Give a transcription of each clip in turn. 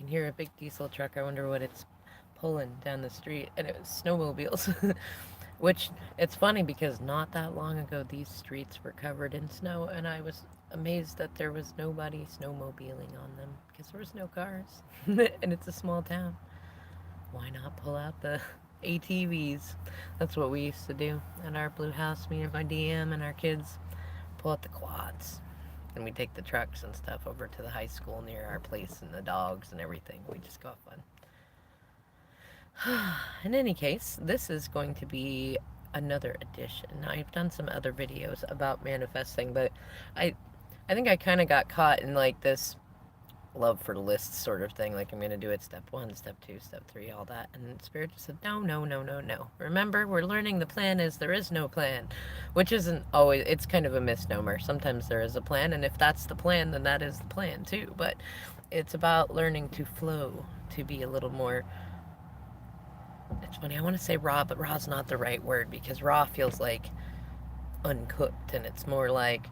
can hear a big diesel truck. I wonder what it's pulling down the street. And it was snowmobiles. Which, it's funny because not that long ago, these streets were covered in snow, and I was amazed that there was nobody snowmobiling on them because there was no cars. And it's a small town. Why not pull out the ATVs? That's what we used to do at our blue house, me and my DM and our kids. Pull out the quads. And we take the trucks and stuff over to the high school near our place and the dogs and everything. We just go have fun. In any case, this is going to be another edition. I've done some other videos about manifesting, but I I think I kind of got caught in like this love for lists sort of thing. Like I'm going to do it step one, step two, step three, all that. And Spirit just said, no, no, no, no, no. Remember, we're learning the plan is there is no plan, which isn't always, it's kind of a misnomer. Sometimes there is a plan. And if that's the plan, then that is the plan too. But it's about learning to flow, to be a little more. It's funny, I want to say raw, but raw's not the right word because raw feels like uncooked and it's more like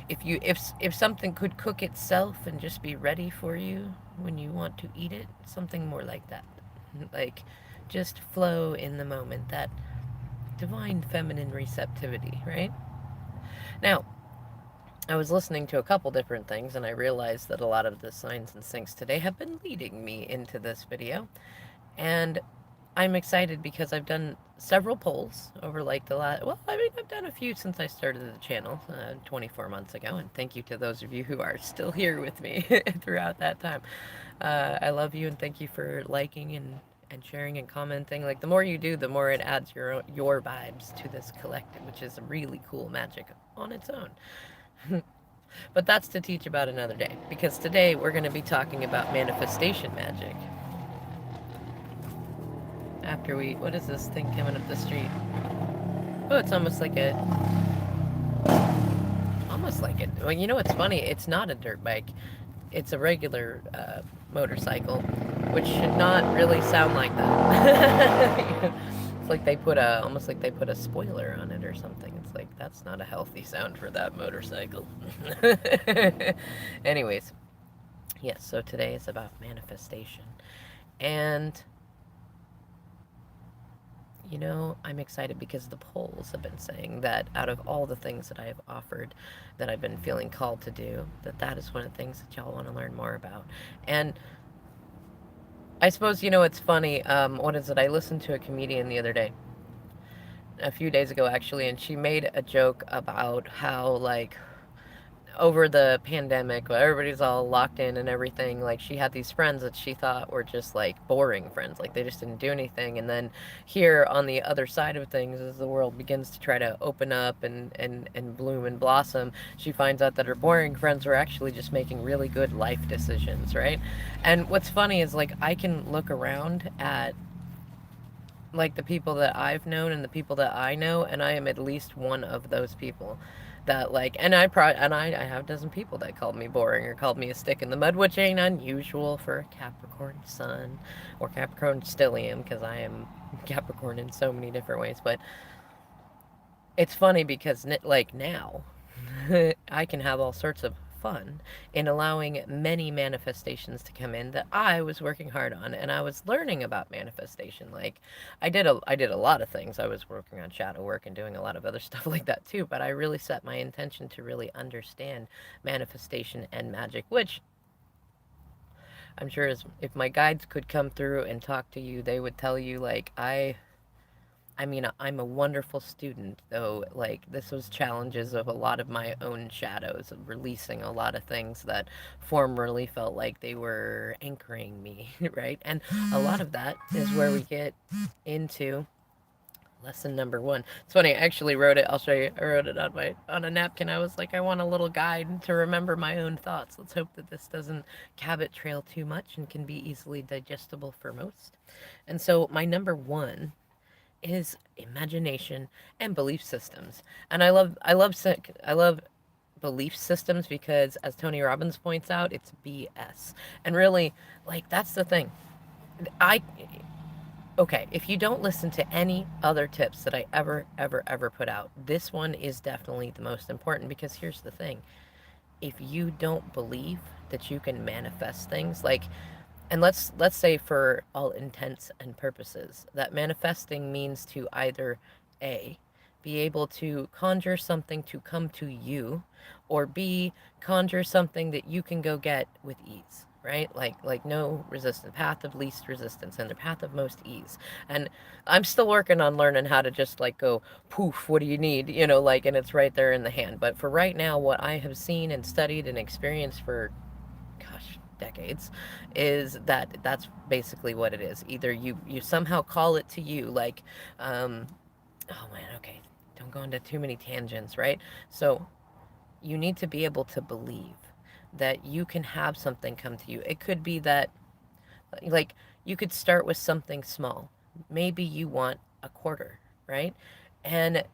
if something could cook itself and just be ready for you when you want to eat it, something more like that. Like just flow in the moment, that divine feminine receptivity, right? Now, I was listening to a couple different things and I realized that a lot of the signs and syncs today have been leading me into this video. And I'm excited because I've done several polls over like the last, well, I mean, I've done a few since I started the channel 24 months ago. And thank you to those of you who are still here with me throughout that time. I love you and thank you for liking and sharing and commenting. Like the more you do, the more it adds your vibes to this collective, which is a really cool magic on its own. But that's to teach about another day because today we're going to be talking about manifestation magic. After we, what is this thing coming up the street? Oh, it's almost like it. Well, you know what's funny? It's not a dirt bike. It's a regular motorcycle, which should not really sound like that. It's like almost like they put a spoiler on it or something. It's like, that's not a healthy sound for that motorcycle. Anyways, yes, so today is about manifestation. And you know, I'm excited because the polls have been saying that out of all the things that I have offered that I've been feeling called to do, that is one of the things that y'all want to learn more about. And I suppose, you know, it's funny. What is it? I listened to a comedian the other day, a few days ago actually, and she made a joke about how, like, over the pandemic, where everybody's all locked in and everything, like she had these friends that she thought were just like boring friends, like they just didn't do anything. And then here on the other side of things, as the world begins to try to open up and bloom and blossom, she finds out that her boring friends were actually just making really good life decisions, right? And what's funny is like I can look around at like the people that I've known and the people that I know, and I am at least one of those people that like, and I have a dozen people that called me boring or called me a stick in the mud, which ain't unusual for a Capricorn sun or Capricorn stellium because I am Capricorn in so many different ways. But it's funny because like now I can have all sorts of fun in allowing many manifestations to come in that I was working hard on, and I was learning about manifestation. Like I did a lot of things. I was working on shadow work and doing a lot of other stuff like that too, but I really set my intention to really understand manifestation and magic, which I'm sure is, if my guides could come through and talk to you, they would tell you like I mean, I'm a wonderful student, though. Like, this was challenges of a lot of my own shadows, of releasing a lot of things that formerly felt like they were anchoring me, right? And a lot of that is where we get into lesson number one. It's funny, I actually wrote it. I'll show you. I wrote it on a napkin. I was like, I want a little guide to remember my own thoughts. Let's hope that this doesn't cabot trail too much and can be easily digestible for most. And so, my number one is imagination and belief systems. And I love belief systems because, as Tony Robbins points out, it's BS. And really, like, that's the thing. I Okay, if you don't listen to any other tips that I ever put out, this one is definitely the most important because here's the thing. If you don't believe that you can manifest things, like And let's say for all intents and purposes that manifesting means to either A, be able to conjure something to come to you, or B, conjure something that you can go get with ease, right? Like no resistance, path of least resistance and the path of most ease. And I'm still working on learning how to just like go poof, what do you need, like, and it's right there in the hand. But for right now, what I have seen and studied and experienced for, gosh, decades, is that that's basically what it is. Either you somehow call it to you, like, oh man, okay, don't go into too many tangents, right? So you need to be able to believe that you can have something come to you. It could be that, like, you could start with something small. Maybe you want a quarter, right? And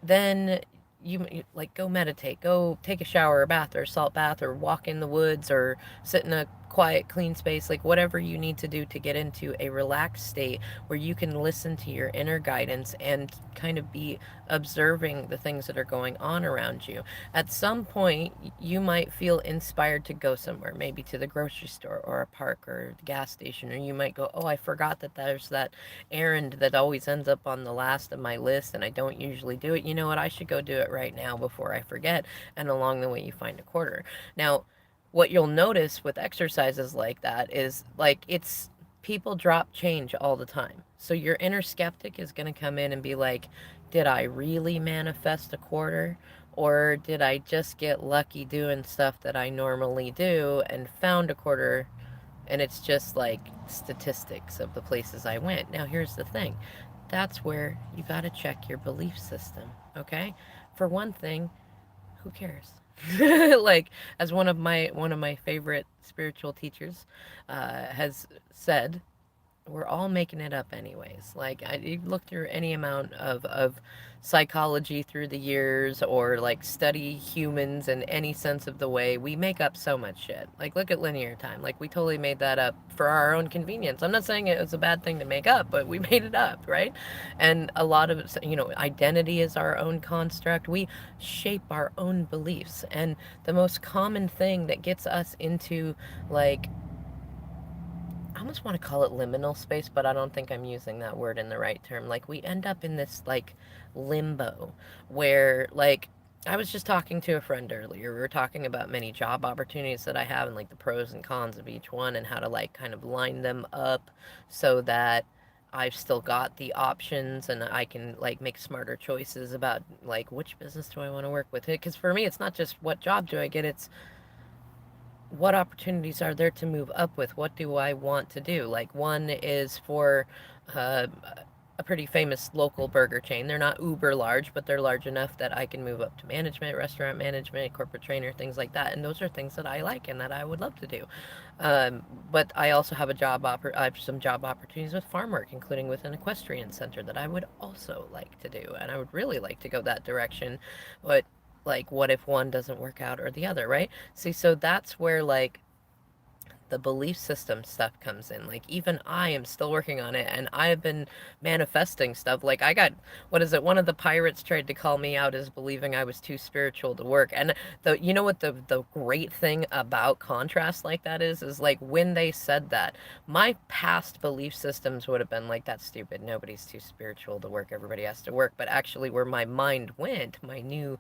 then you like go meditate, go take a shower, a bath, or a salt bath, or walk in the woods, or sit in a quiet, clean space, like whatever you need to do to get into a relaxed state where you can listen to your inner guidance and kind of be observing the things that are going on around you. At some point, you might feel inspired to go somewhere, maybe to the grocery store or a park or the gas station, or you might go, oh, I forgot that there's that errand that always ends up on the last of my list and I don't usually do it. You know what? I should go do it right now before I forget. And along the way, you find a quarter. Now, what you'll notice with exercises like that is like it's people drop change all the time. So your inner skeptic is going to come in and be like, did I really manifest a quarter? Or did I just get lucky doing stuff that I normally do and found a quarter, and it's just like statistics of the places I went? Now, here's the thing, that's where you got to check your belief system, okay? For one thing, who cares? Like, as one of my favorite spiritual teachers has said, we're all making it up anyways. Like, you look through any amount of psychology through the years, or like study humans in any sense of the way, we make up so much shit. Like, look at linear time. Like, we totally made that up for our own convenience. I'm not saying it was a bad thing to make up, but we made it up, right? And a lot of it, identity is our own construct. We shape our own beliefs. And the most common thing that gets us into, like, I almost want to call it liminal space, but I don't think I'm using that word in the right term. Like, we end up in this like limbo where, like, I was just talking to a friend earlier. We were talking about many job opportunities that I have and like the pros and cons of each one and how to like kind of line them up so that I've still got the options and I can like make smarter choices about like which business do I want to work with. Because for me, it's not just what job do I get, it's what opportunities are there to move up with? What do I want to do? Like, one is for uh, a pretty famous local burger chain. They're not uber large, but they're large enough that I can move up to management, restaurant management, corporate trainer, things like that. And those are things that I like and that I would love to do. But I also have I have some job opportunities with farm work, including with an equestrian center that I would also like to do, and I would really like to go that direction. But like, what if one doesn't work out or the other, right? See, so that's where like the belief system stuff comes in. Like, even I am still working on it, and I've been manifesting stuff. Like, I got, what is it, one of the pirates tried to call me out as believing I was too spiritual to work. And you know what the great thing about contrast like that is like, when they said that, my past belief systems would have been like, that's stupid, nobody's too spiritual to work, everybody has to work. But actually, where my mind went, my new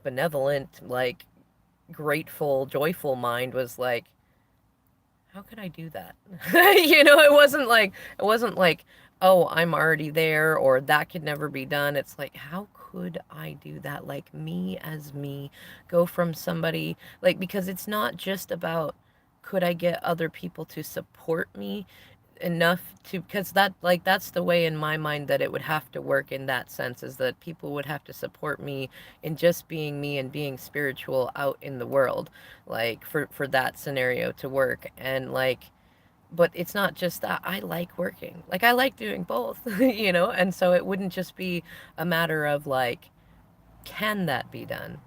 benevolent, like, grateful, joyful mind was like, how could I do that? It wasn't like, oh, I'm already there, or that could never be done. It's like, how could I do that? Like, me as me, go from somebody, like, because it's not just about could I get other people to support me enough to, because that, like, that's the way in my mind that it would have to work in that sense, is that people would have to support me in just being me and being spiritual out in the world, like, for that scenario to work. And like, but it's not just that. I like working, like, I like doing both. And so it wouldn't just be a matter of like, can that be done?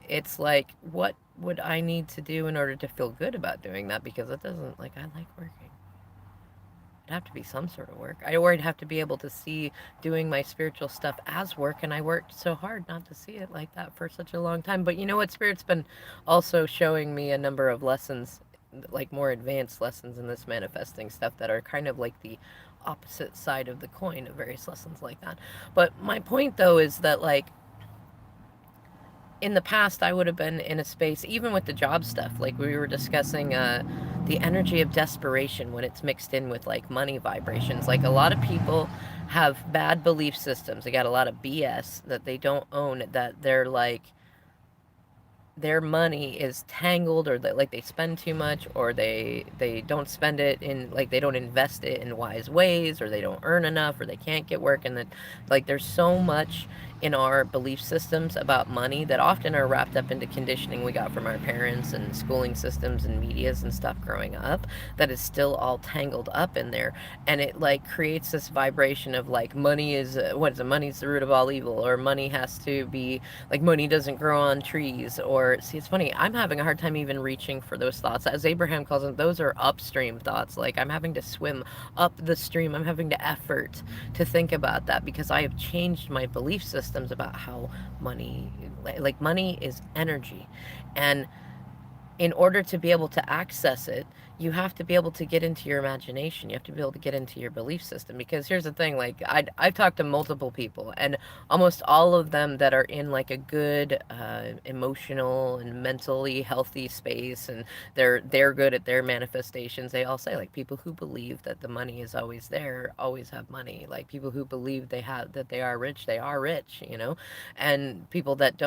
It's like, what would I need to do in order to feel good about doing that? Because it doesn't, like, I like working. It'd have to be some sort of work. I'd have to be able to see doing my spiritual stuff as work, and I worked so hard not to see it like that for such a long time. But you know what? Spirit's been also showing me a number of lessons like more advanced lessons in this manifesting stuff that are kind of like the opposite side of the coin of various lessons like that. But my point though is that like in the past I would have been in a space, even with the job stuff, like we were discussing, the energy of desperation when it's mixed in with like money vibrations. Like a lot of people have bad belief systems, they got a lot of BS that they don't own, that they're like their money is tangled, or that like they spend too much, or they don't spend it in, like they don't invest it in wise ways, or they don't earn enough, or they can't get work. And that like there's so much in our belief systems about money that often are wrapped up into conditioning we got from our parents and schooling systems and medias and stuff growing up, that is still all tangled up in there. And it like creates this vibration of like money is what is it, money's the root of all evil, or money has to be like money doesn't grow on trees. Or see, it's funny, I'm having a hard time even reaching for those thoughts, as Abraham calls them. Those are upstream thoughts. Like I'm having to swim up the stream, I'm having to effort to think about that, because I have changed my belief systems about how money, like money is energy. And in order to be able to access it, you have to be able to get into your imagination. You have to be able to get into your belief system. Because here's the thing, like I've talked to multiple people, and almost all of them that are in like a good emotional and mentally healthy space, and they're good at their manifestations. They all say like people who believe that the money is always there always have money. Like people who believe that they are rich, they are rich. And people that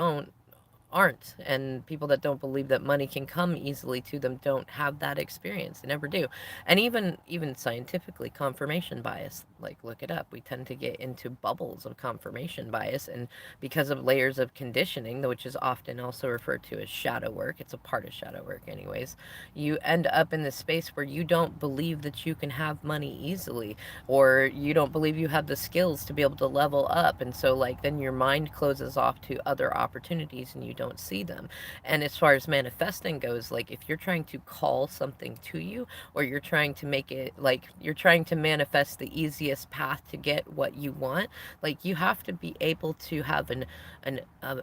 aren't. And people that don't believe that money can come easily to them don't have that experience. They never do. And even scientifically, confirmation bias, like look it up, we tend to get into bubbles of confirmation bias, and because of layers of conditioning, which is often also referred to as shadow work, it's a part of shadow work anyways, you end up in this space where you don't believe that you can have money easily, or you don't believe you have the skills to be able to level up. And so like then your mind closes off to other opportunities and you don't see them. And as far as manifesting goes, like if you're trying to call something to you, or you're trying to make it, like you're trying to manifest the easiest path to get what you want, like you have to be able to have an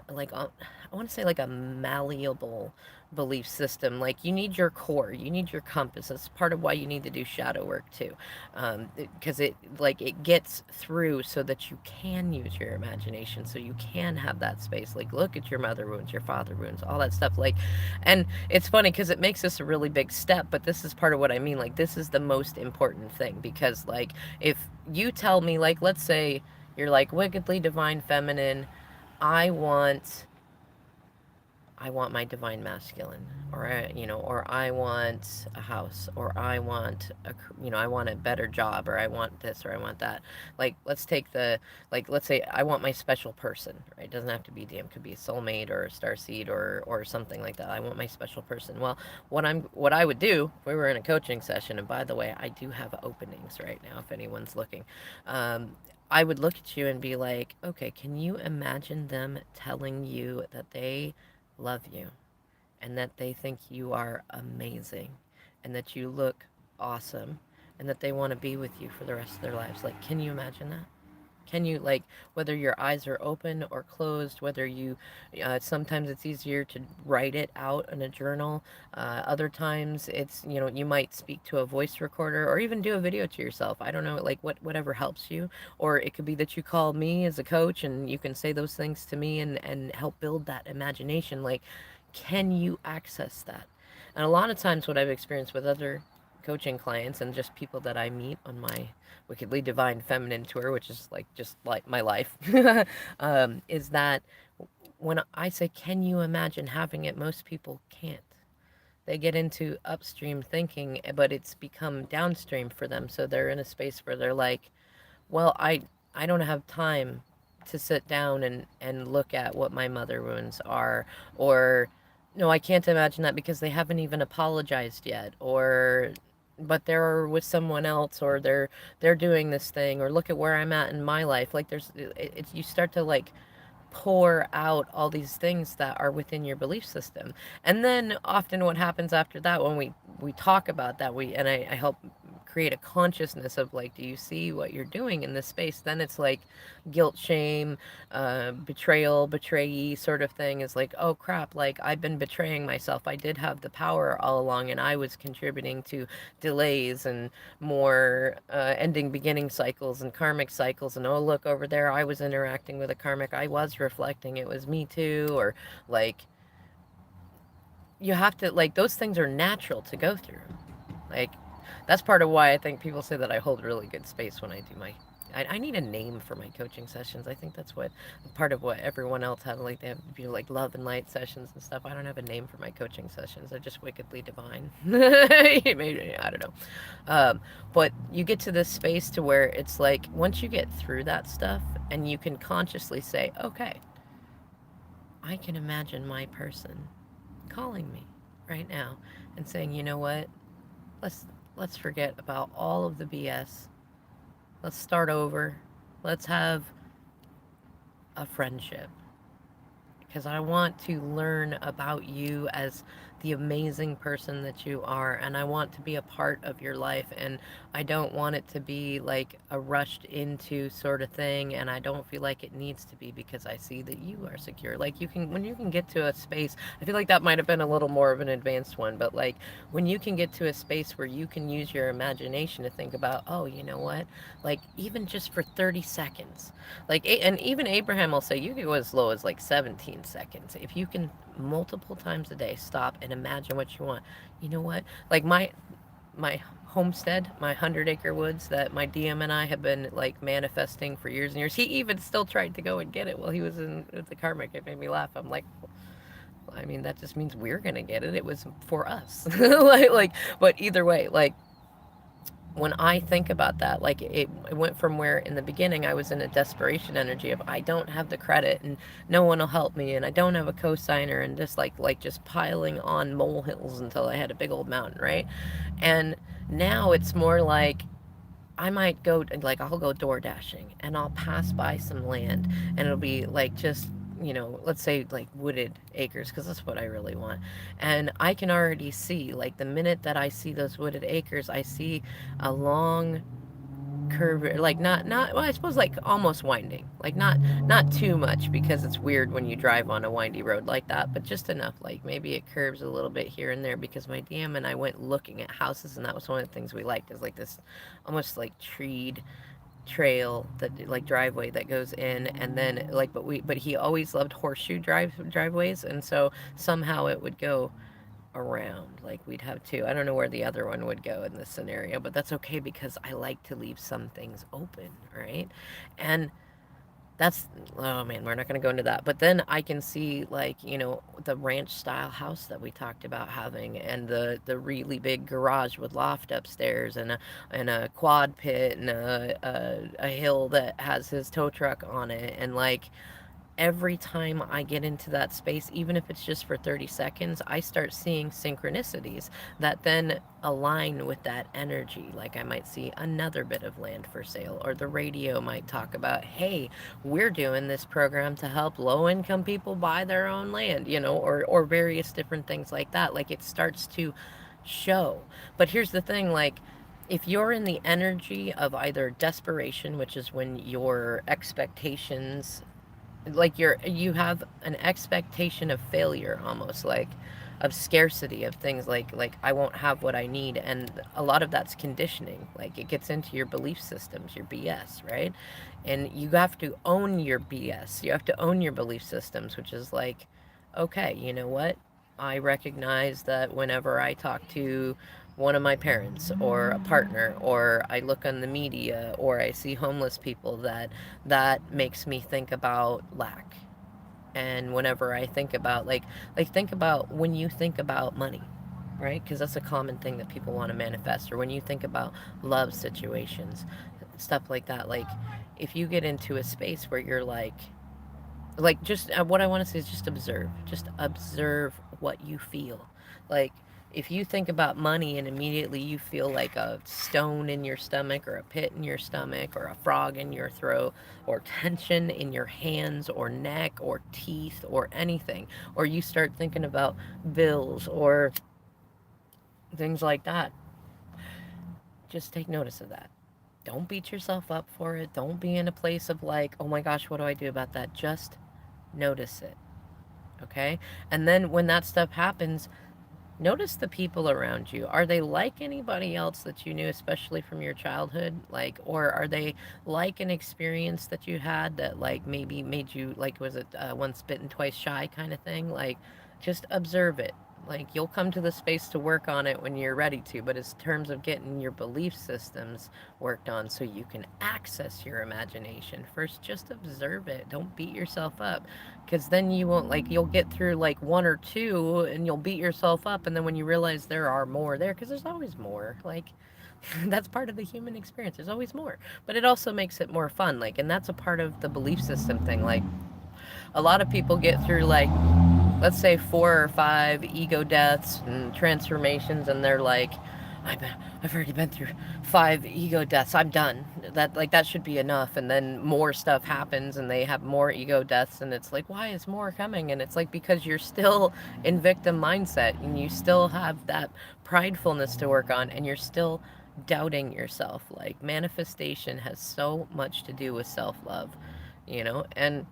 like I want to say like a malleable belief system. Like you need your core, you need your compass. That's part of why you need to do shadow work too, because it like it gets through so that you can use your imagination, so you can have that space. Like look at your mother wounds, your father wounds, all that stuff. Like, and it's funny because it makes this a really big step, but this is part of what I mean. Like this is the most important thing, because like if you tell me, like let's say you're like wickedly divine feminine, I want I want my divine masculine, or or I want a house, or I want I want a better job, or I want this, or I want that. Like let's say I want my special person, right? It doesn't have to be DM, could be a soulmate or a starseed or something like that. I want my special person. Well, what I would do if we were in a coaching session, and by the way, I do have openings right now if anyone's looking. I would look at you and be like, okay, can you imagine them telling you that they love you, and that they think you are amazing, and that you look awesome, and that they want to be with you for the rest of their lives? Like, can you imagine that? Can you, like, whether your eyes are open or closed, whether you, sometimes it's easier to write it out in a journal. Other times it's, you might speak to a voice recorder, or even do a video to yourself. I don't know, like whatever helps you. Or it could be that you call me as a coach and you can say those things to me and help build that imagination. Like, can you access that? And a lot of times what I've experienced with other coaching clients and just people that I meet on my Wickedly Divine Feminine tour, which is like just like my life, is that when I say, can you imagine having it, most people can't. They get into upstream thinking, but it's become downstream for them. So they're in a space where they're like, well, I don't have time to sit down and look at what my mother wounds are, or no, I can't imagine that because they haven't even apologized yet, or but they're with someone else, or they're doing this thing, or look at where I'm at in my life. Like it's you start to like pour out all these things that are within your belief system. And then often what happens after that, when we talk about that, I help create a consciousness of like, do you see what you're doing in this space? Then it's like guilt, shame, betrayal, betrayee sort of thing is like, oh crap, like I've been betraying myself. I did have the power all along, and I was contributing to delays and more ending beginning cycles and karmic cycles. And oh, look over there, I was interacting with a karmic. I was reflecting. It was me too. Or like, you have to, like, those things are natural to go through. Like, that's part of why I think people say that I hold really good space when I do my. I need a name for my coaching sessions. I think that's what part of what everyone else has. Like they have like love and light sessions and stuff. I don't have a name for my coaching sessions. They're just wickedly divine. Maybe I don't know. But you get to this space to where it's like once you get through that stuff and you can consciously say, okay, I can imagine my person calling me right now and saying, you know what? Let's let's forget about all of the BS. Let's start over. Let's have a friendship because I want to learn about you as the amazing person that you are, and I want to be a part of your life, and I don't want it to be like a rushed into sort of thing, and I don't feel like it needs to be because I see that you are secure. Like you can, when you can get to a space, I feel like that might have been a little more of an advanced one, but like when you can get to a space where you can use your imagination to think about, oh, you know what, like even just for 30 seconds, like, and even Abraham will say you can go as low as like 17 seconds. If you can multiple times a day stop and imagine what you want, you know what? Like my homestead, my 100-acre woods that my DM and I have been like manifesting for years and years. He even still tried to go and get it while he was in with the karmic. It made me laugh. I'm like, I mean, that just means we're gonna get it. It was for us. But either way, like when I think about that, like it went from where in the beginning I was in a desperation energy of I don't have the credit and no one will help me and I don't have a co-signer and just like just piling on molehills until I had a big old mountain, right? And now it's more like I might go, like, I'll go door dashing and I'll pass by some land and it'll be like just, let's say like wooded acres, because that's what I really want. And I can already see, like, the minute that I see those wooded acres, I see a long curve, like not well, I suppose like almost winding, like not too much because it's weird when you drive on a windy road like that, but just enough, like maybe it curves a little bit here and there because my DM and I went looking at houses, and that was one of the things we liked, is like this almost like treed trail, that like driveway that goes in, and then like but he always loved horseshoe driveways, and so somehow it would go around. Like we'd have two. I don't know where the other one would go in this scenario, but that's okay because I like to leave some things open, right? And that's, oh man, we're not going to go into that. But then I can see, like, the ranch style house that we talked about having, and the really big garage with loft upstairs, and a quad pit, and a hill that has his tow truck on it, and like every time I get into that space, even if it's just for 30 seconds, I start seeing synchronicities that then align with that energy. Like I might see another bit of land for sale, or the radio might talk about, hey, we're doing this program to help low income people buy their own land, or various different things like that. Like it starts to show. But here's the thing, like, if you're in the energy of either desperation, which is when your expectations, like you have an expectation of failure, almost like of scarcity of things, like I won't have what I need, and a lot of that's conditioning. Like it gets into your belief systems, your BS, right? And you have to own your BS, you have to own your belief systems, which is like, okay, you know what, I recognize that whenever I talk to one of my parents or a partner, or I look on the media, or I see homeless people, that makes me think about lack. And whenever I think about, like think about when you think about money, right? Because that's a common thing that people want to manifest. Or when you think about love situations, stuff like that. Like if you get into a space where you're like just what I want to say is just observe what you feel. Like if you think about money and immediately you feel like a stone in your stomach, or a pit in your stomach, or a frog in your throat, or tension in your hands or neck or teeth or anything, or you start thinking about bills or things like that, Just take notice of that. Don't beat yourself up for it. Don't be in a place of like, oh my gosh, what do I do about that? Just notice it. Okay? And then when that stuff happens, notice the people around you. Are they like anybody else that you knew, especially from your childhood? Like, or are they like an experience that you had that, like, maybe made you, like, was it once bitten, twice shy kind of thing? Like, just observe it. Like, you'll come to the space to work on it when you're ready to, but it's terms of getting your belief systems worked on so you can access your imagination. First, just observe it. Don't beat yourself up, because then you won't, like, you'll get through like one or two and you'll beat yourself up, and then when you realize there are more there, because there's always more, like, that's part of the human experience, there's always more, but it also makes it more fun, like, and that's a part of the belief system thing. Like, a lot of people get through, like, let's say 4 or 5 ego deaths and transformations, and they're like, I've, I've already been through 5 ego deaths, I'm done, that, like, that should be enough. And then more stuff happens and they have more ego deaths, and it's like, why is more coming? And it's like, because you're still in victim mindset and you still have that pridefulness to work on, and you're still doubting yourself. Like, manifestation has so much to do with self-love, and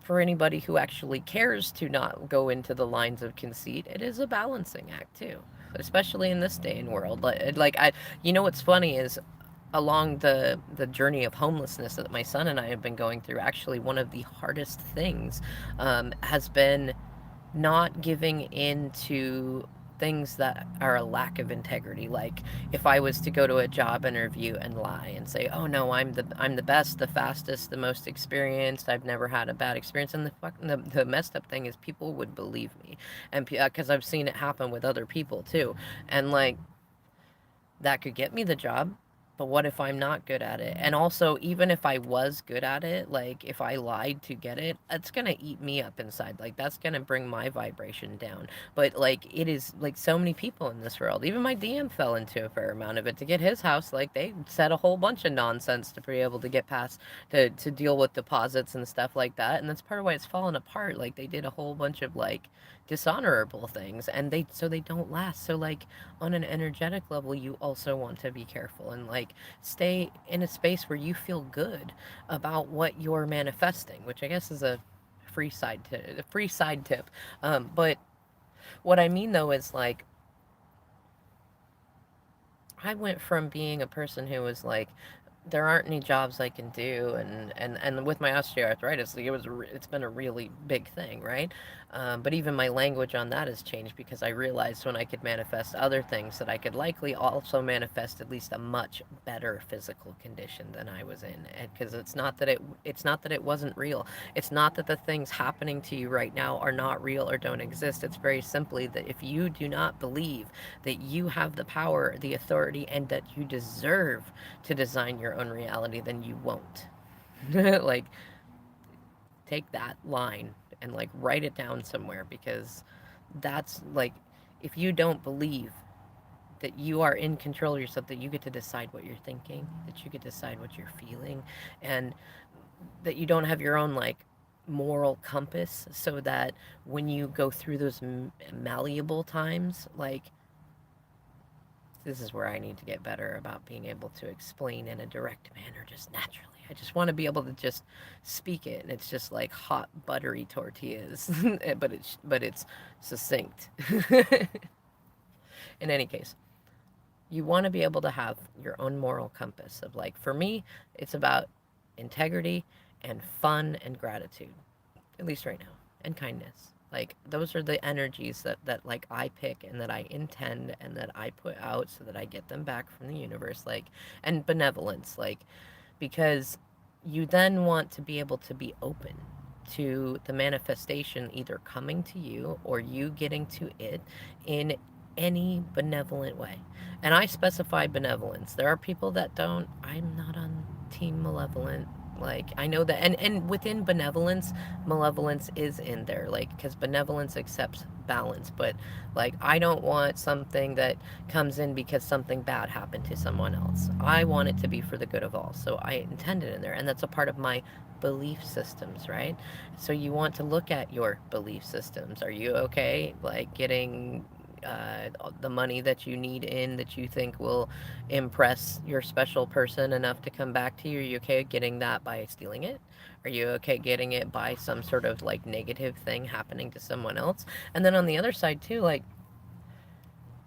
for anybody who actually cares to not go into the lines of conceit, it is a balancing act too, especially in this day and world. What's funny is, along the journey of homelessness that my son and I have been going through, actually one of the hardest things has been not giving in to things that are a lack of integrity. Like, if I was to go to a job interview and lie and say, "Oh no, I'm the best, the fastest, the most experienced. I've never had a bad experience," and the messed up thing is, people would believe me, and because I've seen it happen with other people too, and like, that could get me the job. But what if I'm not good at it? And also, even if I was good at it, like, if I lied to get it, it's gonna eat me up inside. Like, that's gonna bring my vibration down. But like, it is like, so many people in this world. Even my DM fell into a fair amount of it to get his house. Like, they said a whole bunch of nonsense to be able to get past, to deal with deposits and stuff like that. And that's part of why it's fallen apart. Like, they did a whole bunch of like dishonorable things, and they don't last. So like, on an energetic level, you also want to be careful and like, stay in a space where you feel good about what you're manifesting, which I guess is a free side tip. But what I mean though is, like, I went from being a person who was like, there aren't any jobs I can do, and with my osteoarthritis, like, it's been a really big thing, right? But even my language on that has changed, because I realized when I could manifest other things, that I could likely also manifest at least a much better physical condition than I was in. Because it's not that it wasn't real. It's not that the things happening to you right now are not real or don't exist. It's very simply that if you do not believe that you have the power, the authority, and that you deserve to design your own reality, then you won't. Like, take that line and like, write it down somewhere, because that's like, if you don't believe that you are in control of yourself, that you get to decide what you're thinking, that you get to decide what you're feeling, and that you don't have your own like moral compass, so that when you go through those malleable times, like, this is where I need to get better about being able to explain in a direct manner, just naturally. I just want to be able to just speak it, and it's just like hot buttery tortillas, but it's succinct. In any case, you want to be able to have your own moral compass of, like, for me, it's about integrity and fun and gratitude, at least right now, and kindness. Like, those are the energies that like, I pick and that I intend and that I put out so that I get them back from the universe. Like, and benevolence, like, because you then want to be able to be open to the manifestation either coming to you or you getting to it in any benevolent way. And I specify benevolence. There are people that don't. I'm not on team malevolent. Like, I know that, and within benevolence, malevolence is in there, like, because benevolence accepts balance. But like, I don't want something that comes in because something bad happened to someone else. I want it to be for the good of all, so I intend it in there, and that's a part of my belief systems, right? So you want to look at your belief systems. Are you okay, like, getting the money that you need in that you think will impress your special person enough to come back to you? Are you okay getting that by stealing it? Are you okay getting it by some sort of like negative thing happening to someone else? And then on the other side too, like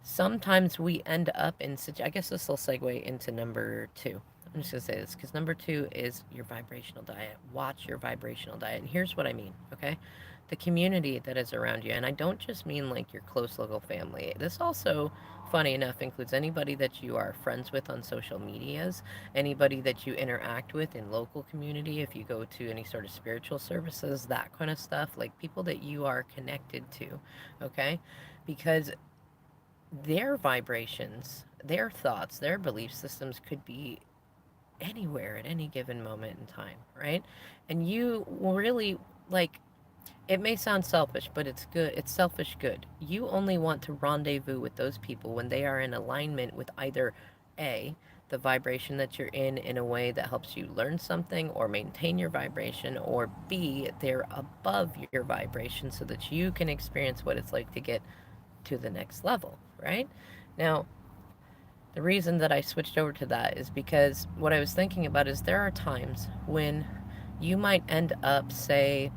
sometimes we end up in such, I guess this will segue into number two. I'm just gonna say this because number two is your vibrational diet. Watch your vibrational diet. And here's what I mean, okay? The community that is around you. And I don't just mean like your close local family. This also, funny enough, includes anybody that you are friends with on social medias, anybody that you interact with in local community, if you go to any sort of spiritual services, that kind of stuff, like people that you are connected to, okay? Because their vibrations, their thoughts, their belief systems could be anywhere at any given moment in time, right? And you really, like, it may sound selfish, but it's good. It's selfish good. You only want to rendezvous with those people when they are in alignment with either A, the vibration that you're in a way that helps you learn something or maintain your vibration, or B, they're above your vibration so that you can experience what it's like to get to the next level, right? Now, the reason that I switched over to that is because what I was thinking about is there are times when you might end up, say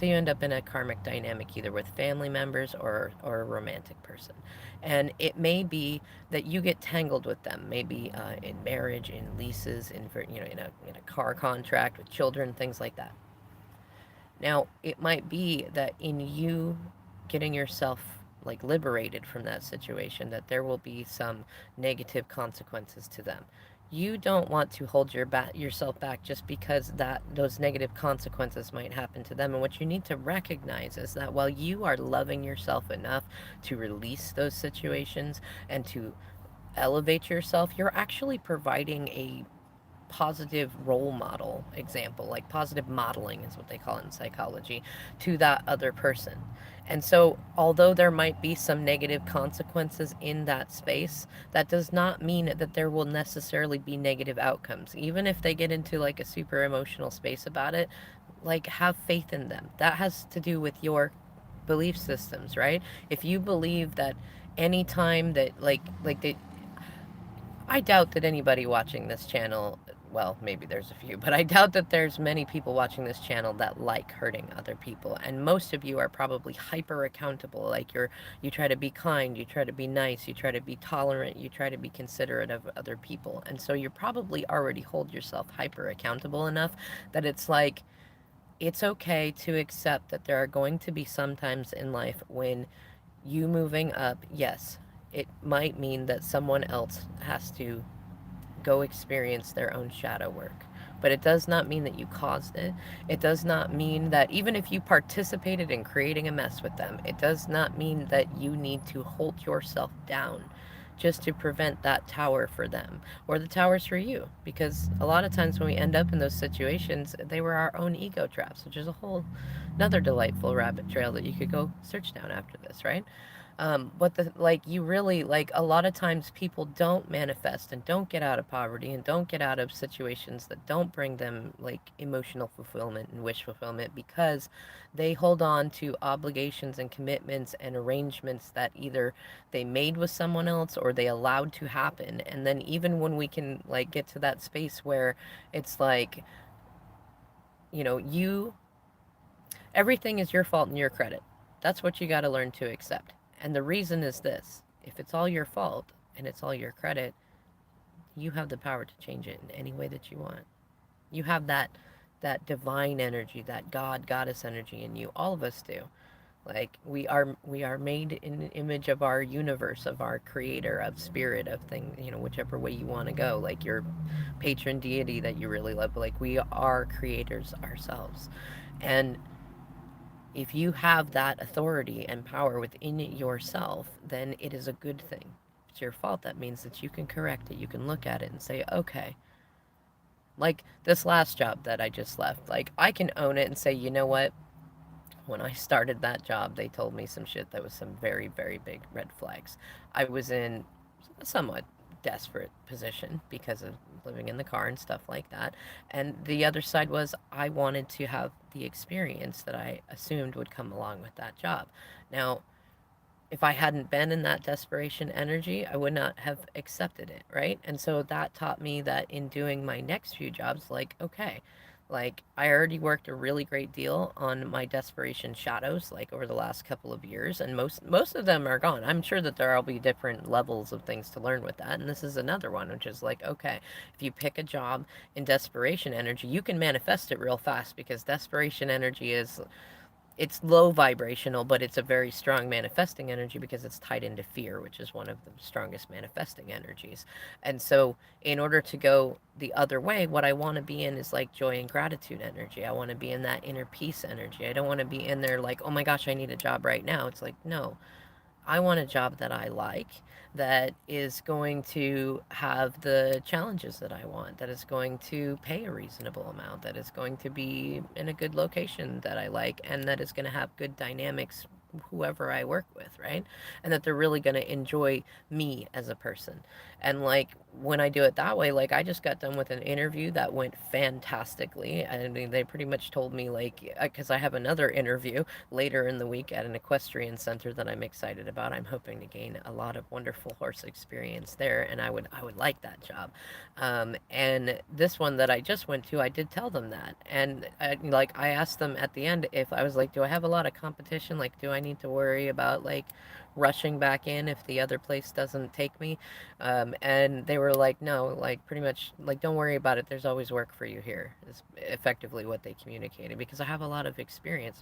you end up in a karmic dynamic either with family members or a romantic person, and it may be that you get tangled with them, maybe in marriage, in leases, in a car contract with children, things like that. Now, it might be that in you getting yourself like liberated from that situation, that there will be some negative consequences to them. You don't want to hold yourself back just because that those negative consequences might happen to them. And what you need to recognize is that while you are loving yourself enough to release those situations and to elevate yourself, you're actually providing a positive role model example, like positive modeling is what they call it in psychology, to that other person. And so, although there might be some negative consequences in that space, that does not mean that there will necessarily be negative outcomes. Even if they get into like a super emotional space about it, like have faith in them. That has to do with your belief systems, right? If you believe that anytime that like they I doubt that anybody watching this channel, well, maybe there's a few, but I doubt that there's many people watching this channel that like hurting other people. And most of you are probably hyper accountable. Like you try to be kind, you try to be nice, you try to be tolerant, you try to be considerate of other people. And so you probably already hold yourself hyper accountable enough that it's like it's okay to accept that there are going to be some times in life when you moving up, yes, it might mean that someone else has to go experience their own shadow work. But it does not mean that you caused it. It does not mean that even if you participated in creating a mess with them, it does not mean that you need to hold yourself down just to prevent that tower for them or the towers for you. Because a lot of times when we end up in those situations, they were our own ego traps, which is a whole another delightful rabbit trail that you could go search down after this, right? But the like you really like a lot of times people don't manifest and don't get out of poverty and don't get out of situations that don't bring them like emotional fulfillment and wish fulfillment because they hold on to obligations and commitments and arrangements that either they made with someone else or they allowed to happen. And then even when we can like get to that space where it's like, you everything is your fault and your credit. That's what you got to learn to accept. And the reason is this: if it's all your fault and it's all your credit, you have the power to change it in any way that you want. You have that divine energy, that goddess energy in you. All of us do. Like we are made in the image of our universe, of our creator, of spirit, of things, whichever way you want to go. Like your patron deity that you really love. Like we are creators ourselves. And if you have that authority and power within yourself, then it is a good thing. If it's your fault, that means that you can correct it. You can look at it and say, okay, like this last job that I just left, like I can own it and say, you know what? When I started that job, they told me some shit that was some very, very big red flags. I was in a somewhat desperate position because of living in the car and stuff like that. And the other side was I wanted to have the experience that I assumed would come along with that job. Now, if I hadn't been in that desperation energy, I would not have accepted it, right? And so that taught me that in doing my next few jobs, like, okay, like I already worked a really great deal on my desperation shadows, like over the last couple of years, and most of them are gone. I'm sure that there'll be different levels of things to learn with that, and this is another one, which is like, okay, if you pick a job in desperation energy, you can manifest it real fast because desperation energy is, it's low vibrational, but it's a very strong manifesting energy because it's tied into fear, which is one of the strongest manifesting energies. And so, in order to go the other way, what I want to be in is like joy and gratitude energy. I want to be in that inner peace energy. I don't want to be in there like, oh my gosh, I need a job right now. It's like, no, I want a job that I like, that is going to have the challenges that I want, that is going to pay a reasonable amount, that is going to be in a good location that I like, and that is going to have good dynamics whoever I work with, right? And that they're really going to enjoy me as a person. And like when I do it that way, like I just got done with an interview that went fantastically. I mean, they pretty much told me like, because I have another interview later in the week at an equestrian center that I'm excited about. I'm hoping to gain a lot of wonderful horse experience there, and I would like that job. And this one that I just went to, I did tell them that, and I asked them at the end if I was like, do I have a lot of competition? Like, do I need to worry about like rushing back in if the other place doesn't take me? And they were like, no, like pretty much like don't worry about it. There's always work for you here. Is effectively what they communicated because I have a lot of experience.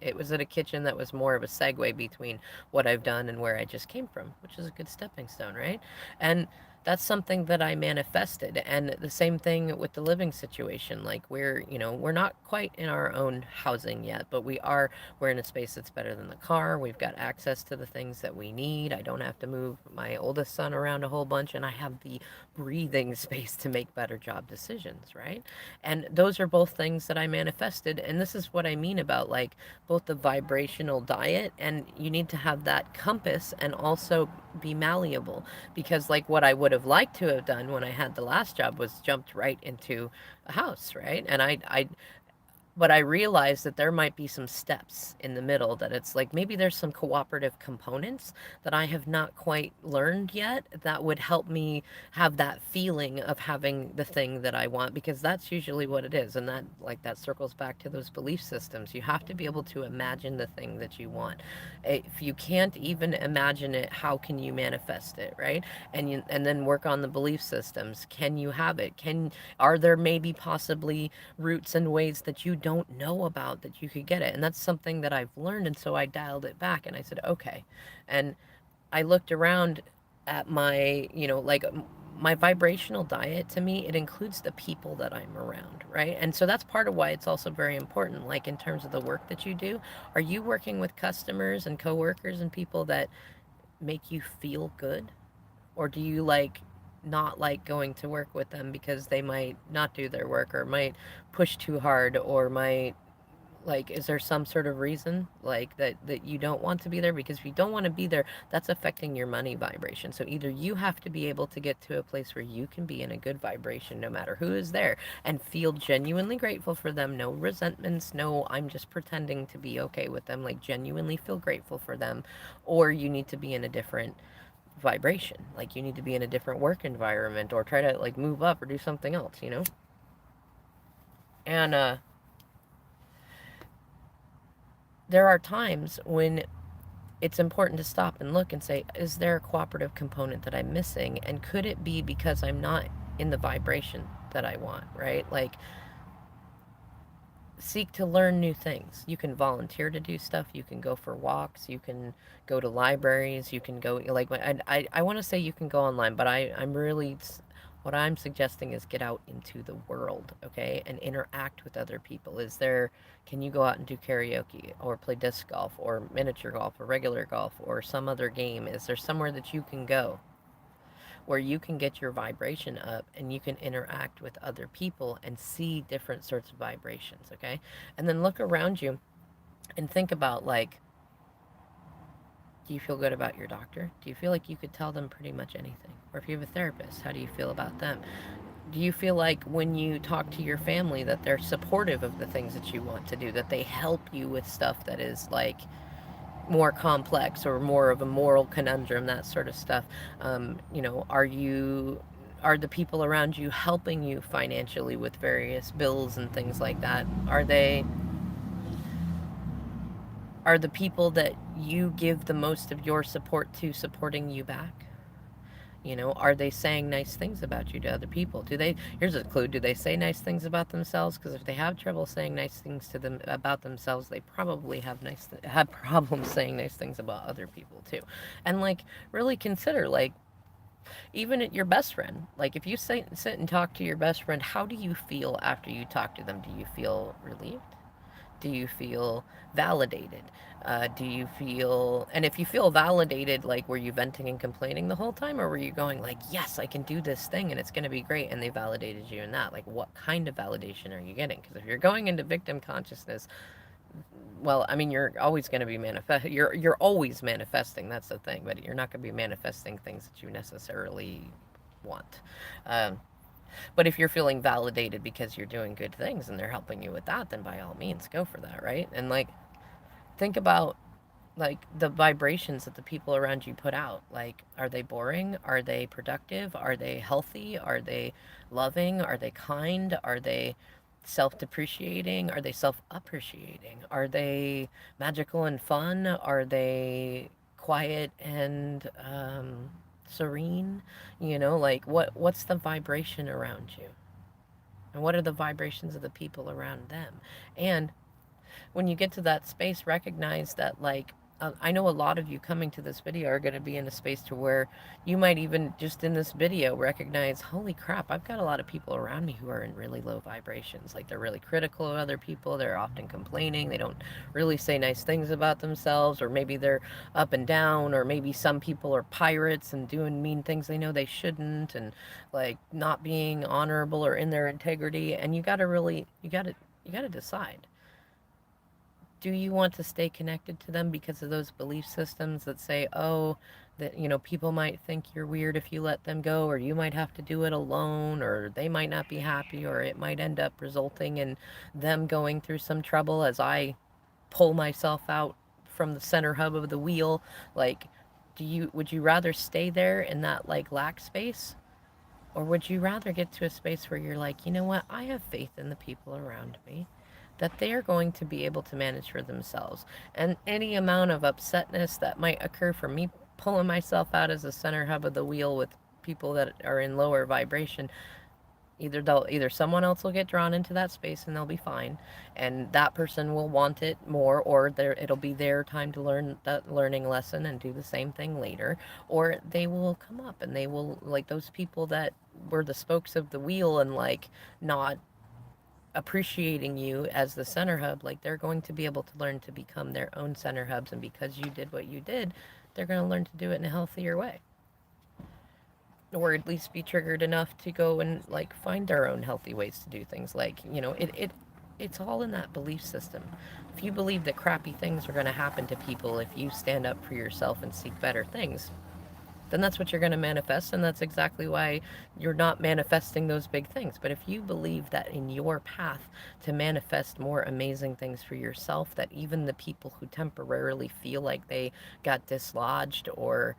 It was at a kitchen that was more of a segue between what I've done and where I just came from, which is a good stepping stone, right? And that's something that I manifested. And the same thing with the living situation. Like we're not quite in our own housing yet, but we're in a space that's better than the car. We've got access to the things that we need. I don't have to move my oldest son around a whole bunch, and I have the breathing space to make better job decisions, right? And those are both things that I manifested. And this is what I mean about like both the vibrational diet, and you need to have that compass and also be malleable, because like what I would have liked to have done when I had the last job was jumped right into a house, right? And I but I realized that there might be some steps in the middle, that it's like maybe there's some cooperative components that I have not quite learned yet that would help me have that feeling of having the thing that I want, because that's usually what it is. And that circles back to those belief systems. You have to be able to imagine the thing that you want. If you can't even imagine it, how can you manifest it, right? And then work on the belief systems. Can you have it? Are there maybe possibly routes and ways that you don't know about that you could get it? And that's something that I've learned. And so I dialed it back and I said, okay. And I looked around at my vibrational diet. To me, it includes the people that I'm around, right? And so that's part of why it's also very important, like in terms of the work that you do. Are you working with customers and coworkers and people that make you feel good? Or do you like not like going to work with them because they might not do their work or might push too hard or might, like, is there some sort of reason like that you don't want to be there? Because if you don't want to be there, that's affecting your money vibration. So either you have to be able to get to a place where you can be in a good vibration no matter who is there and feel genuinely grateful for them, no resentments, no I'm just pretending to be okay with them, like genuinely feel grateful for them, or you need to be in a different vibration. Like you need to be in a different work environment or try to like move up or do something else. And there are times when it's important to stop and look and say, is there a cooperative component that I'm missing? And could it be because I'm not in the vibration that I want, right? Like, seek to learn new things. You can volunteer to do stuff. You can go for walks. You can go to libraries. You can go, like, I want to say you can go online, but I'm really, what I'm suggesting is get out into the world, okay, and interact with other people. Can you go out and do karaoke or play disc golf or miniature golf or regular golf or some other game? Is there somewhere that you can go where you can get your vibration up and you can interact with other people and see different sorts of vibrations, okay? And then look around you and think about, like, do you feel good about your doctor? Do you feel like you could tell them pretty much anything? Or if you have a therapist, how do you feel about them? Do you feel like when you talk to your family that they're supportive of the things that you want to do, that they help you with stuff that is like more complex or more of a moral conundrum, that sort of stuff. Are the people around you helping you financially with various bills and things like that? Are the people that you give the most of your support to supporting you back? Are they saying nice things about you to other people? Here's a clue, do they say nice things about themselves? Because if they have trouble saying nice things to them about themselves, they probably have problems saying nice things about other people too. And like, really consider, like, even at your best friend, like, if you sit and talk to your best friend, how do you feel after you talk to them? Do you feel relieved? Do you feel validated? Do you feel, and if you feel validated, like, were you venting and complaining the whole time, or were you going like, yes, I can do this thing and it's going to be great, and they validated you in that? Like, what kind of validation are you getting? Because if you're going into victim consciousness, well, I mean, you're always going to be you're always manifesting, that's the thing, but you're not going to be manifesting things that you necessarily want. Um, but if you're feeling validated because you're doing good things and they're helping you with that, then by all means, go for that, right? And like, think about like the vibrations that the people around you put out. Like, are they boring? Are they productive? Are they healthy? Are they loving? Are they kind? Are they self-depreciating? Are they self-appreciating? Are they magical and fun? Are they quiet and serene? Like, what's the vibration around you? And what are the vibrations of the people around them? And when you get to that space, recognize that, like, I know a lot of you coming to this video are going to be in a space to where you might even just in this video recognize, holy crap, I've got a lot of people around me who are in really low vibrations. Like, they're really critical of other people. They're often complaining. They don't really say nice things about themselves, or maybe they're up and down, or maybe some people are pirates and doing mean things they know they shouldn't, and like not being honorable or in their integrity. And you got to decide, do you want to stay connected to them because of those belief systems that say, oh, that, people might think you're weird if you let them go, or you might have to do it alone, or they might not be happy, or it might end up resulting in them going through some trouble as I pull myself out from the center hub of the wheel? Like, would you rather stay there in that, like, lack space? Or would you rather get to a space where you're like, you know what, I have faith in the people around me, that they are going to be able to manage for themselves. And any amount of upsetness that might occur from me pulling myself out as the center hub of the wheel with people that are in lower vibration, either someone else will get drawn into that space and they'll be fine, and that person will want it more, or it'll be their time to learn that learning lesson and do the same thing later, or they will come up and they will, like, those people that were the spokes of the wheel and like not appreciating you as the center hub, like, they're going to be able to learn to become their own center hubs, and because you did what you did, they're going to learn to do it in a healthier way, or at least be triggered enough to go and like find their own healthy ways to do things. Like, it's all in that belief system. If you believe that crappy things are going to happen to people if you stand up for yourself and seek better things, then that's what you're going to manifest, and that's exactly why you're not manifesting those big things. But if you believe that in your path to manifest more amazing things for yourself, that even the people who temporarily feel like they got dislodged or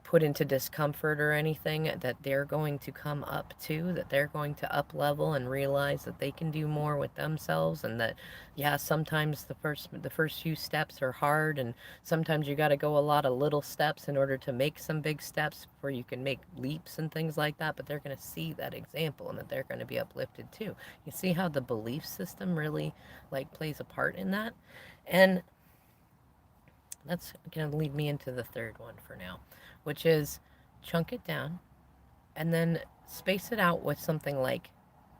put into discomfort or anything, that they're going to come up to, that they're going to up level and realize that they can do more with themselves, and that, yeah, sometimes the first few steps are hard, and sometimes you got to go a lot of little steps in order to make some big steps where you can make leaps and things like that, but they're going to see that example and that they're going to be uplifted too. You see how the belief system really, like, plays a part in that? And that's going to lead me into the third one for now, which is chunk it down and then space it out with something like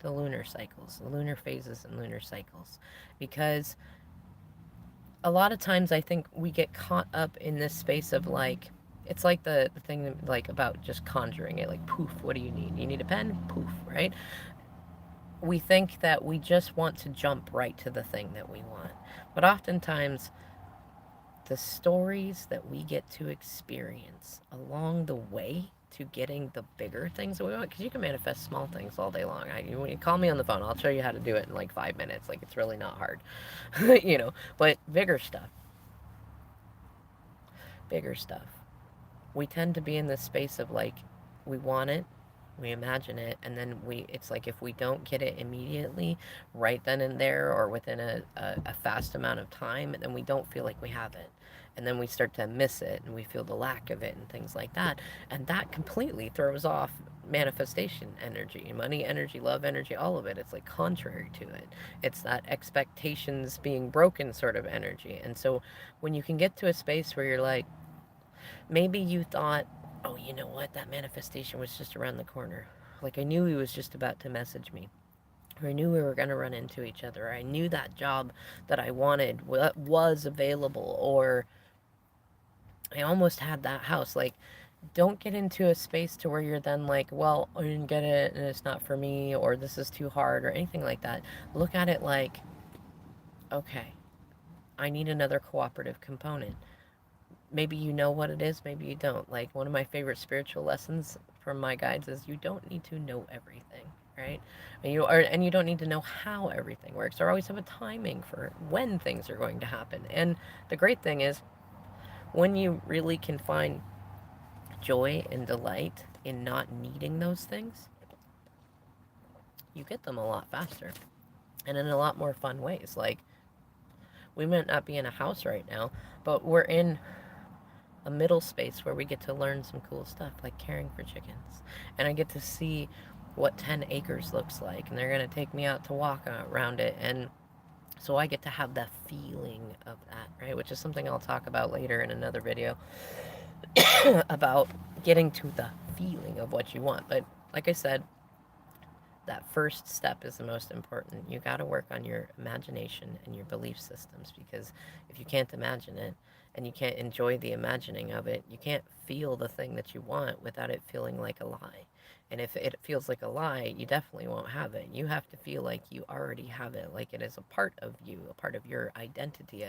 the lunar cycles, the lunar phases and lunar cycles. Because a lot of times I think we get caught up in this space of, like, it's like the thing, like, about just conjuring it, like, poof, what do you need? You need a pen? Poof, right? We think that we just want to jump right to the thing that we want. But oftentimes, the stories that we get to experience along the way to getting the bigger things that we want, because you can manifest small things all day long. When you call me on the phone, I'll show you how to do it in like 5 minutes. Like, it's really not hard, but bigger stuff. bigger stuff. We tend to be in this space of like, we want it, we imagine it, and then it's like if we don't get it immediately, right then and there, or within a fast amount of time, then we don't feel like we have it. And then we start to miss it and we feel the lack of it and things like that. And that completely throws off manifestation energy, money energy, love energy, all of it. It's like contrary to it. It's that expectations being broken sort of energy. And so when you can get to a space where you're like, maybe you thought, oh, you know what? That manifestation was just around the corner. Like I knew he was just about to message me. Or I knew we were going to run into each other. I knew that job that I wanted was available. Or I almost had that house. Like, don't get into a space to where you're then like, well, I didn't get it and it's not for me, or this is too hard, or anything like that. Look at it like, okay, I need another cooperative component. Maybe you know what it is, maybe you don't. Like one of my favorite spiritual lessons from my guides is you don't need to know everything, right? And you don't need to know how everything works, or always have a timing for when things are going to happen. And the great thing is when you really can find joy and delight in not needing those things, you get them a lot faster and in a lot more fun ways. Like we might not be in a house right now, but we're in a middle space where we get to learn some cool stuff like caring for chickens. And I get to see what 10 acres looks like, and they're going to take me out to walk around it. And so I get to have the feeling of that, right? Which is something I'll talk about later in another video about getting to the feeling of what you want. But like I said, that first step is the most important. You got to work on your imagination and your belief systems, because if you can't imagine it and you can't enjoy the imagining of it, you can't feel the thing that you want without it feeling like a lie. And if it feels like a lie, you definitely won't have it. You have to feel like you already have it, like it is a part of you, a part of your identity,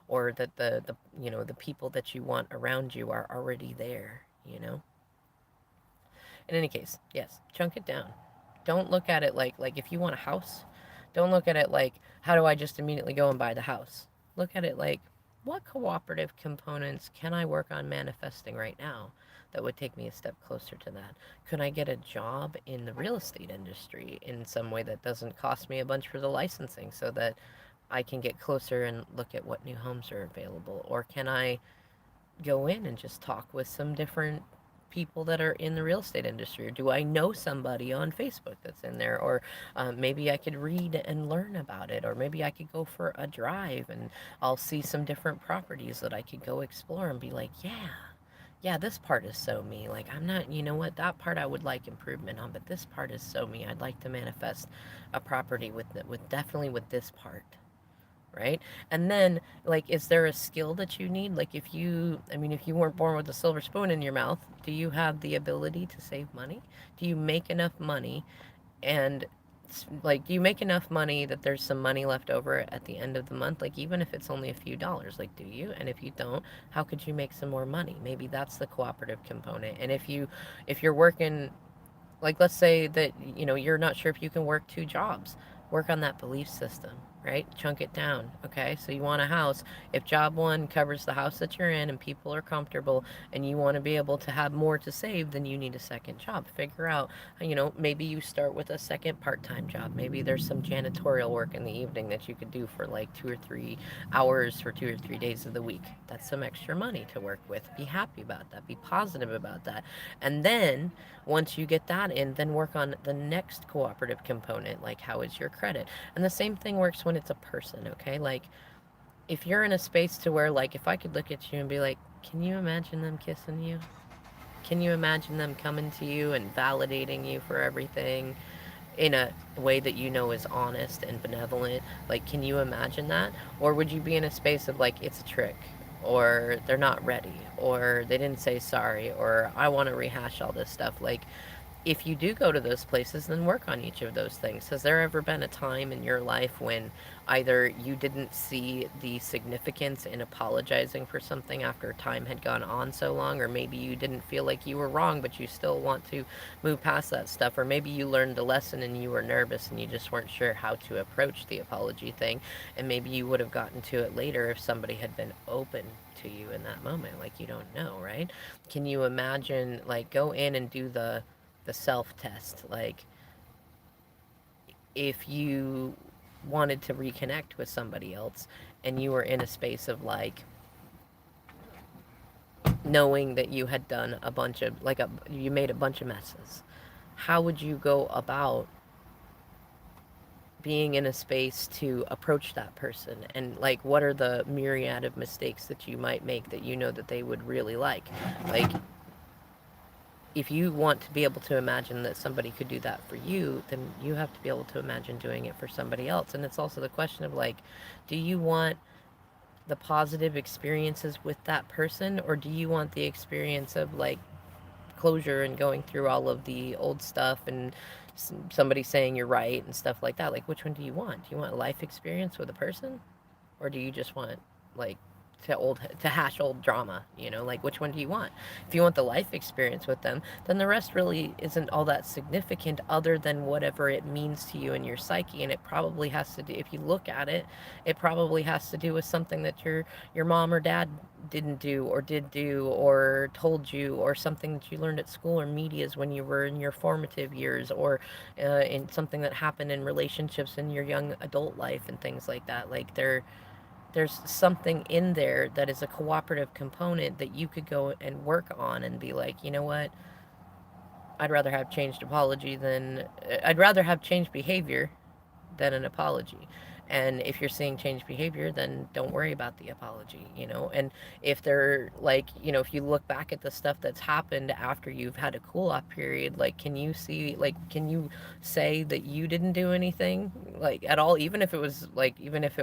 or that the people that you want around you are already there. In any case, yes, chunk it down. Don't look at it like if you want a house, don't look at it like how do I just immediately go and buy the house. Look at it like what cooperative components can I work on manifesting right now that would take me a step closer to that? Could I get a job in the real estate industry in some way that doesn't cost me a bunch for the licensing so that I can get closer and look at what new homes are available? Or can I go in and just talk with some different people that are in the real estate industry? Or do I know somebody on Facebook that's in there? Or maybe I could read and learn about it. Or maybe I could go for a drive and I'll see some different properties that I could go explore and be like, yeah, this part is so me. Like, I'm not, you know what, that part I would like improvement on, but this part is so me. I'd like to manifest a property with definitely with this part, right? And then, like, is there a skill that you need? Like, if you weren't born with a silver spoon in your mouth, do you have the ability to save money? Do you make enough money? And, like, do you make enough money that there's some money left over at the end of the month? Like, even if it's only a few dollars, like, do you? And if you don't, how could you make some more money? Maybe that's the cooperative component. And if you're working, like, let's say that you're not sure if you can work two jobs, work on that belief system, right? Chunk it down. Okay, so you want a house. If job one covers the house that you're in and people are comfortable, and you want to be able to have more to save, then you need a second job. Figure out, maybe you start with a second part-time job. Maybe there's some janitorial work in the evening that you could do for like 2 or 3 hours for 2 or 3 days of the week. That's some extra money to work with. Be happy about that, be positive about that. And then once you get that in, then work on the next cooperative component, like how is your credit. And the same thing works when it's a person. Okay, like if you're in a space to where, like, if I could look at you and be like, can you imagine them kissing you? Can you imagine them coming to you and validating you for everything in a way that is honest and benevolent? Like, can you imagine that? Or would you be in a space of like, it's a trick, or they're not ready, or they didn't say sorry, or I want to rehash all this stuff? Like, if you do go to those places, then work on each of those things. Has there ever been a time in your life when either you didn't see the significance in apologizing for something after time had gone on so long, or maybe you didn't feel like you were wrong, but you still want to move past that stuff, or maybe you learned a lesson and you were nervous and you just weren't sure how to approach the apology thing, and maybe you would have gotten to it later if somebody had been open to you in that moment? Like, you don't know, right? Can you imagine, like, go in and do the self test? Like, if you wanted to reconnect with somebody else and you were in a space of like knowing that you had done a bunch of you made a bunch of messes, how would you go about being in a space to approach that person? And like, what are the myriad of mistakes that you might make that you know that they would really like if you want to be able to imagine that somebody could do that for you, then you have to be able to imagine doing it for somebody else. And it's also the question of like, do you want the positive experiences with that person, or do you want the experience of like closure and going through all of the old stuff and somebody saying you're right and stuff like that? Like, which one do you want? Do you want a life experience with a person, or do you just want like to hash old drama? Like, which one do you want? If you want the life experience with them, then the rest really isn't all that significant, other than whatever it means to you in your psyche. And it probably has to do, if you look at it, it probably has to do with something that your mom or dad didn't do or did do or told you, or something that you learned at school or medias when you were in your formative years, or in something that happened in relationships in your young adult life and things like that. Like, there's something in there that is a cooperative component that you could go and work on and be like, you know what? I'd rather have changed behavior than an apology. And if you're seeing change behavior, then don't worry about the apology. And if they're like, if you look back at the stuff that's happened after you've had a cool off period, like, can you say that you didn't do anything, like, at all? Even if it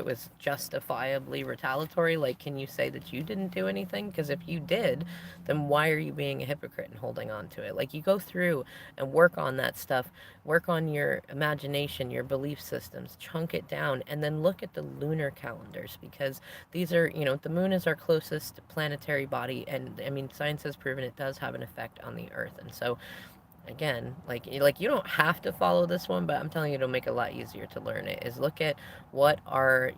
was justifiably retaliatory, like, can you say that you didn't do anything? Because if you did, then why are you being a hypocrite and holding on to it? Like, you go through and work on that stuff, work on your imagination, your belief systems, chunk it down, and then look at the lunar calendars, because these are, the moon is our closest planetary body, and I mean, science has proven it does have an effect on the earth. And so, again, like you don't have to follow this one, but I'm telling you, it'll make it a lot easier to learn it. Is look at what are,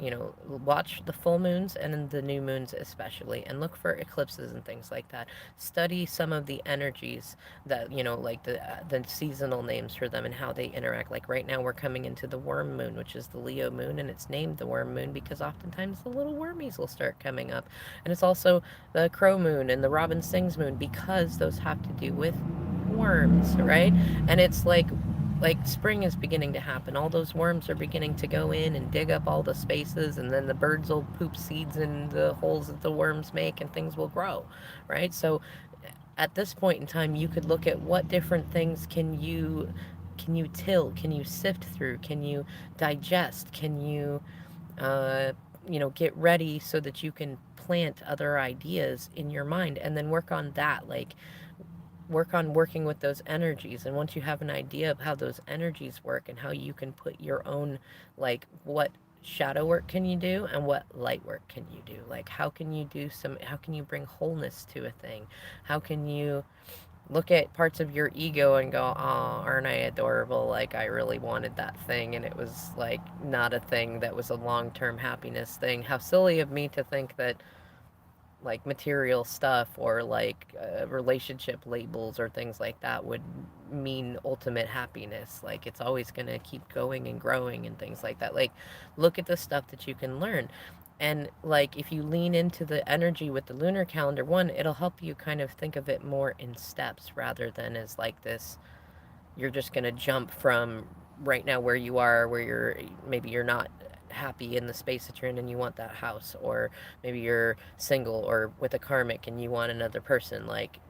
watch the full moons and then the new moons especially, and look for eclipses and things like that. Study some of the energies that, like the seasonal names for them and how they interact. Like, right now we're coming into the worm moon, which is the Leo moon, and it's named the worm moon because oftentimes the little wormies will start coming up. And it's also the crow moon and the robin sings moon, because those have to do with worms, right? And it's like spring is beginning to happen. All those worms are beginning to go in and dig up all the spaces, and then the birds will poop seeds in the holes that the worms make, and things will grow, right? So at this point in time, you could look at what different things can you till, can you sift through, can you digest, can you uh, get ready so that you can plant other ideas in your mind, and then work on that. Like, work on working with those energies. And once you have an idea of how those energies work and how you can put your own, like, what shadow work can you do and what light work can you do? Like, how can you bring wholeness to a thing? How can you look at parts of your ego and go, oh, aren't I adorable? Like, I really wanted that thing, and it was like not a thing that was a long-term happiness thing. How silly of me to think that like material stuff, or like relationship labels or things like that, would mean ultimate happiness. Like, it's always going to keep going and growing and things like that. Like, look at the stuff that you can learn. And like, if you lean into the energy with the lunar calendar one, it'll help you kind of think of it more in steps, rather than as like this, you're just going to jump from right now where you are, where maybe you're not happy in the space that you're in and you want that house, or maybe you're single or with a karmic and you want another person. Like,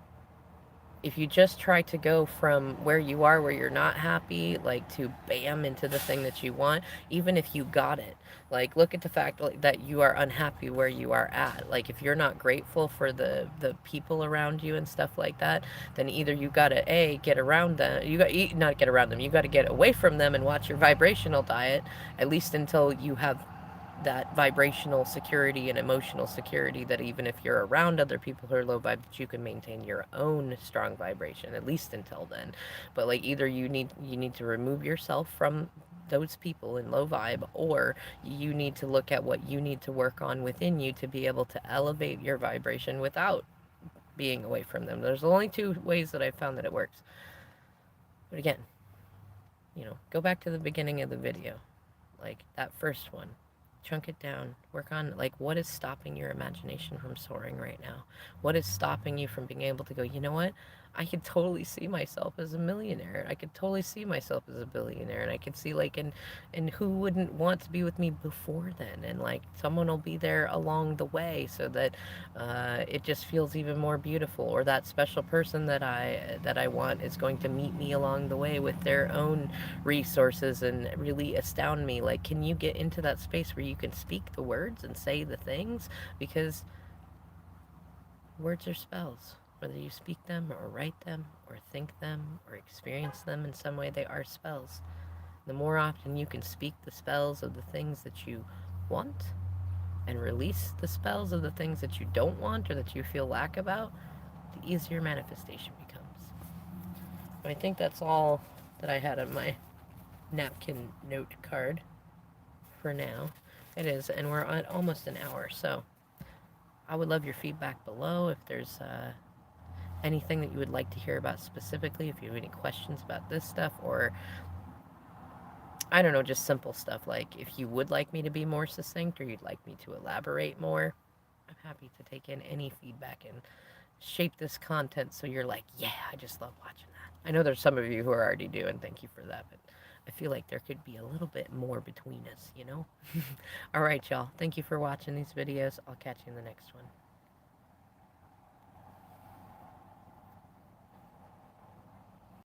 if you just try to go from where you are, where you're not happy, like to bam into the thing that you want, even if you got it, like look at the fact like, that you are unhappy where you are at. Like if you're not grateful for the people around you and stuff like that, then either you gotta get around them, you got not get around them, you got to get away from them and watch your vibrational diet, at least until you have that vibrational security and emotional security that even if you're around other people who are low vibe, that you can maintain your own strong vibration, at least until then. But like either you need to remove yourself from those people in low vibe, or you need to look at what you need to work on within you to be able to elevate your vibration without being away from them. There's only two ways that I've found that it works. But again, go back to the beginning of the video, like that first one, chunk it down, work on like what is stopping your imagination from soaring right now, what is stopping you from being able to go, you know what, I could totally see myself as a millionaire, I could totally see myself as a billionaire, and I could see like, and who wouldn't want to be with me before then, and like someone will be there along the way so that it just feels even more beautiful, or that special person that I want is going to meet me along the way with their own resources and really astound me. Like, can you get into that space where you can speak the words and say the things? Because words are spells. Whether you speak them or write them or think them or experience them in some way, they are spells. The more often you can speak the spells of the things that you want and release the spells of the things that you don't want or that you feel lack about, the easier manifestation becomes. I think that's all that I had on my napkin note card for now. It is, and we're at almost an hour, so I would love your feedback below if there's anything that you would like to hear about specifically, if you have any questions about this stuff, or I don't know, just simple stuff like if you would like me to be more succinct or you'd like me to elaborate more. I'm happy to take in any feedback and shape this content so you're like, yeah, I just love watching that. I know there's some of you who are already doing, thank you for that, but I feel like there could be a little bit more between us, you know? All right, y'all. Thank you for watching these videos. I'll catch you in the next one.